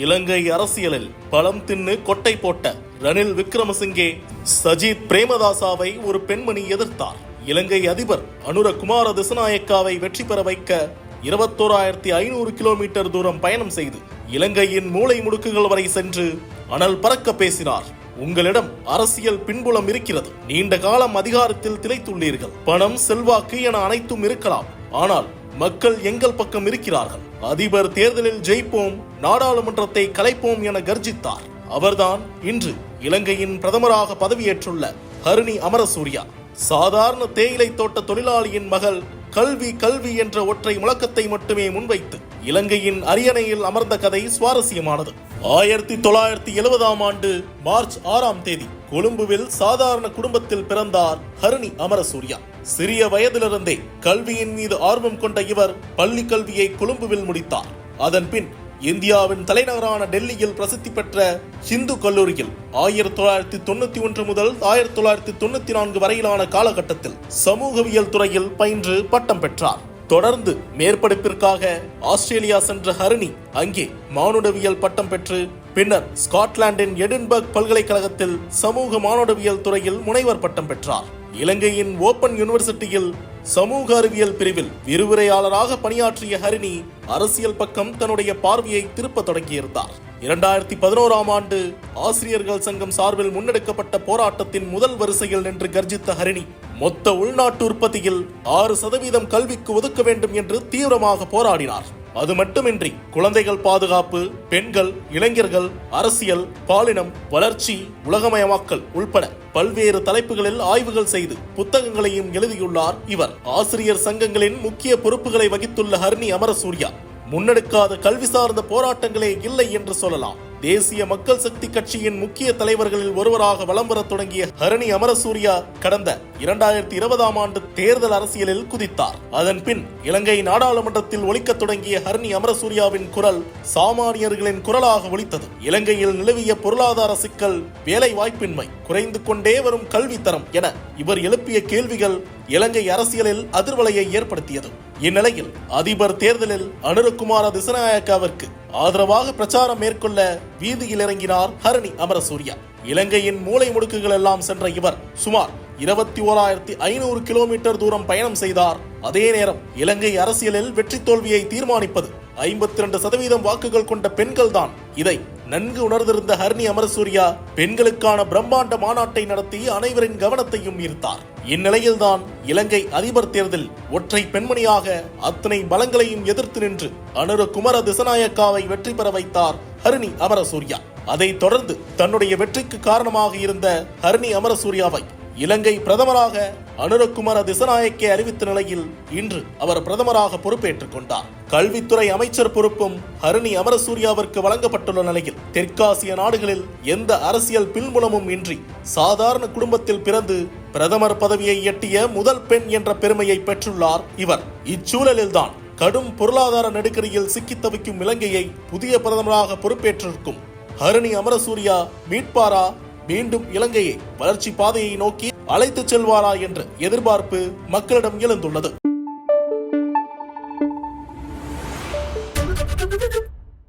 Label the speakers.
Speaker 1: இலங்கை அரசியலில் பழம் தின்னு கொட்டை போட்ட ரணில் விக்ரமசிங்கே சஜித் பிரேமதாசாவை ஒரு பெண்மணி எதிர்த்தார். இலங்கை அதிபர் அனுரகுமார திசநாயக்காவை வெற்றி பெற வைக்க 21,500 கிலோமீட்டர் தூரம் பயணம் செய்து இலங்கையின் மூலை முடுக்குகள் வரை சென்று அனல் பறக்க பேசினார். உங்களிடம் அரசியல் பின்புலம் இருக்கிறது, நீண்ட காலம் அதிகாரத்தில் திளைத்துள்ளீர்கள், பணம் செல்வாக்கு என அனைத்தும் இருக்கலாம், ஆனால் மக்கள் எங்கள் பக்கம் இருக்கிறார்கள். அதிபர் தேர்தலில் ஜெயிப்போம், நாடாளுமன்றத்தை கலைப்போம் என கர்ஜித்தார். அவர்தான் இன்று இலங்கையின் பிரதமராக பதவியேற்றுள்ள ஹரிணி அமரசூரியா. சாதாரண தேயிலை தோட்ட தொழிலாளியின் மகள் கல்வி கல்வி என்ற ஒற்றை முழக்கத்தை மட்டுமே முன்வைத்து இலங்கையின் அரியணையில் அமர்ந்த கதை சுவாரஸ்யமானது. 1970 ஆண்டு மார்ச் 6 கொழும்புவில் சாதாரண குடும்பத்தில் பிறந்தார் ஹரிணி அமரசூரியா. சிறிய வயதிலிருந்தே கல்வியின் மீது ஆர்வம் கொண்ட இவர் பள்ளி கல்வியை கொழும்புவில் முடித்தார். அதன் பின் இந்தியாவின் தலைநகரான டெல்லியில் பிரசித்தி பெற்ற ஹிந்து கல்லூரியில் 1991 முதல் 1994 வரையிலான காலகட்டத்தில் சமூகவியல் துறையில் பயின்று பட்டம் பெற்றார். தொடர்ந்து மேற்படிப்பிற்காக ஆஸ்திரேலியா சென்ற ஹரிணி அங்கே மானுடவியல் பட்டம் பெற்று பின்னர் ஸ்காட்லாந்தின் எடின்பர்க் பல்கலைக்கழகத்தில் சமூக மானுடவியல் துறையில் முனைவர் பட்டம் பெற்றார். இலங்கையின் ஓபன் யூனிவர்சிட்டியில் சமூக அறிவியல் பிரிவில் விரிவுரையாளராக பணியாற்றிய ஹரிணி அரசியல் பக்கம் தன்னுடைய பார்வையை திருப்ப தொடங்கியிருந்தார். 2011 ஆண்டு ஆசிரியர்கள் சங்கம் சார்பில் முன்னெடுக்கப்பட்ட போராட்டத்தின் முதல் வரிசையில் நின்று கர்ஜித்த ஹரிணி மொத்த உள்நாட்டு உற்பத்தியில் 6% கல்விக்கு ஒதுக்க வேண்டும் என்று தீவிரமாக போராடினார். அது மட்டுமின்றி குழந்தைகள் பாதுகாப்பு, பெண்கள், இளைஞர்கள், அரசியல், பாலினம், வளர்ச்சி, உலகமயமாக்கல் உள்பட பல்வேறு தலைப்புகளில் ஆய்வுகள் செய்து புத்தகங்களையும் எழுதியுள்ளார் இவர். ஆசிரியர் சங்கங்களின் முக்கிய பொறுப்புகளை வகித்துள்ள ஹரிணி அமரசூரியா முன்னெடுக்காத கல்வி சார்ந்த போராட்டங்களே இல்லை என்று சொல்லலாம். தேசிய மக்கள் சக்தி கட்சியின் முக்கிய தலைவர்களில் ஒருவராக வலம் வர தொடங்கிய ஹரிணி அமரசூரியா கடந்த 2020 ஆண்டு தேர்தல் அரசியலில் குதித்தார். அதன் பின் இலங்கை நாடாளுமன்றத்தில் ஒலிக்க தொடங்கிய ஹரிணி அமரசூரியாவின் குரல் சாமானியர்களின் குரலாக ஒலித்தது. இலங்கையில் நிலவிய பொருளாதார சிக்கல், வேலை வாய்ப்பின்மை, குறைந்து கொண்டே வரும் கல்வி தரம் என இவர் எழுப்பிய கேள்விகள் இலங்கை அரசியலில் அதிர்வலையை ஏற்படுத்தியது. இந்நிலையில் அதிபர் தேர்தலில் அனுரகுமார திசநாயக்காவிற்கு ஆதரவாக பிரச்சாரம் மேற்கொள்ள வீதியில் இறங்கினார் ஹரிணி அமரசூரியா. இலங்கையின் மூலை முடுக்குகள் எல்லாம் சென்ற இவர் சுமார் 21,500 கிலோமீட்டர் தூரம் பயணம் செய்தார். அதே நேரம் இலங்கை அரசியலில் வெற்றி தோல்வியை தீர்மானிப்பது 52% வாக்குகள் கொண்ட பெண்கள் தான். இதை நன்கு உணர்ந்திருந்த ஹரிணி அமரசூரியா பெண்களுக்கான பிரம்மாண்ட மாநாட்டை நடத்தி அனைவரின் கவனத்தையும் ஈர்த்தார். இந்நிலையில்தான் இலங்கை அதிபர் தேர்தல் ஒற்றை பெண்மணியாக அத்தனை பலங்களையும் எதிர்த்து நின்று அனுரகுமார திசநாயக்காவை வெற்றி பெற வைத்தார் ஹரிணி அமரசூரியா. அதைத் தொடர்ந்து தன்னுடைய வெற்றிக்கு காரணமாக இருந்த ஹரிணி அமரசூரியாவை இலங்கை பிரதமராக அனுரகுமார திசநாயக்கே அறிவித்த நிலையில் இன்று அவர் பிரதமராக பொறுப்பேற்றுக் கொண்டார். கல்வித்துறை அமைச்சர் பொறுப்பும் ஹரிணி அமரசூரியாவிற்கு வழங்கப்பட்டுள்ள நிலையில் தெற்காசிய நாடுகளில் எந்த அரசியல் பின்புலமும் இன்றி சாதாரண குடும்பத்தில் பிறந்து பிரதமர் பதவியை எட்டிய முதல் பெண் என்ற பெருமையை பெற்றுள்ளார் இவர். இச்சூழலில்தான் கடும் பொருளாதார நெருக்கடியில் சிக்கித் தவிக்கும் இலங்கையை புதிய பிரதமராக பொறுப்பேற்றிருக்கும் ஹரிணி அமரசூரியா மீட்பாரா, மீண்டும் இலங்கையை வளர்ச்சி பாதையை நோக்கி அழைத்துச் செல்வாரா என்ற எதிர்பார்ப்பு மக்களிடம் எழுந்துள்ளது.